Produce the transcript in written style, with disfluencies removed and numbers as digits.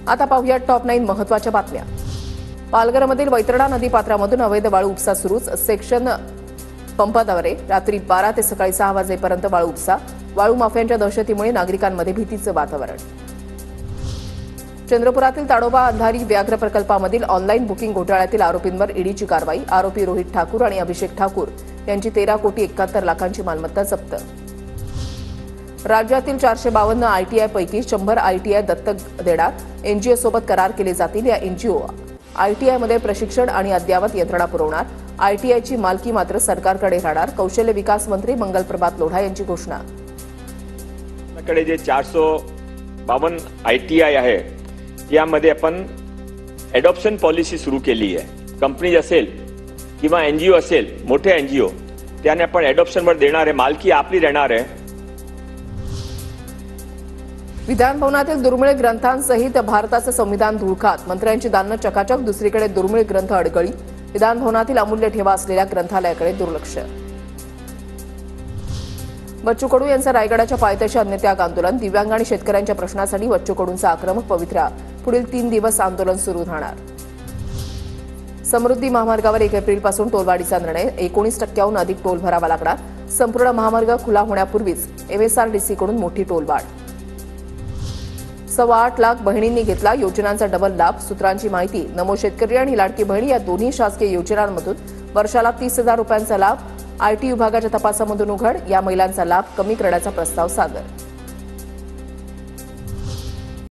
आता पाहूया टॉप 9 महत्त्वाच्या बातम्या। पालघरमधील वैतरणा नदीपात्रामधून अवैध वाळू उपसा सुरूच। सेक्शन पंपाद्वारे रात्री 12 ते सकाळी 6 वाजेपर्यंत वाळू उपसा। वाळू माफियांच्या दहशतीमुळे नागरिकांमध्ये भीतीचं वातावरण। चंद्रपुरातील ताडोबा अंधारी व्याघ्र प्रकल्पामधील ऑनलाईन बुकिंग घोटाळ्यातील आरोपींवर ईडीची कारवाई। आरोपी रोहित ठाकूर आणि अभिषेक ठाकूर यांची 13,71,00,000ची मालमत्ता जप्त। राज्यातील 452 आयटीआय पैकी 100 आयटीआय दत्तक देणार। एनजीओ सोबत करार केले जातील। या एनजीओ आयटीआयमध्ये प्रशिक्षण आणि अद्ययावत यंत्रणा पुरवणार। आयटीआयची मालकी मात्र सरकारकडे राहणार। कौशल्य विकास मंत्री मंगलप्रभात लोढा यांची घोषणा। आपल्याकडे जे 452 आयटीआय आहे यामध्ये आपण अडॉप्शन पॉलिसी सुरू केली आहे। कंपनी असेल किंवा एनजीओ असेल, मोठे एनजीओ त्याने आपण अडॉप्शनवर देणार आहे, मालकी आपली राहणार आहे। विधान भवनातील दुर्मिळ ग्रंथांसहित भारताचं संविधान धुळकात। मंत्र्यांची दालनं चकाचक, दुसरीकडे दुर्मिळ ग्रंथ अडगळी। विधान भवनातील अमूल्य ठेवा असलेल्या ग्रंथालयाकडे दुर्लक्ष। बच्चू कडू यांचं रायगडाच्या पायथ्याशी अन्नत्याग आंदोलन। दिव्यांग आणि शेतकऱ्यांच्या प्रश्नासाठी बच्चू कडूंचा आक्रमक पवित्रा। पुढील 3 दिवस आंदोलन सुरू राहणार। समृद्धी महामार्गावर 1 एप्रिलपासून टोलवाढीचा निर्णय। 19% अधिक टोल भरावा लागणार। संपूर्ण महामार्ग खुला होण्यापूर्वीच एमएसआरडीसीकडून मोठी टोलवाढ। 8.25 लाख बहिणींनी घेतला योजनांचा डबल लाभ। सूत्रांची माहिती, नमो शेतकरी आणि लाडकी बहिणी या दोन्ही शासकीय योजनांमधून वर्षाला 30,000 रुपयांचा लाभ। आयटी विभागाच्या तपासामधून उघड। या महिलांचा लाभ कमी करण्याचा प्रस्ताव सादर।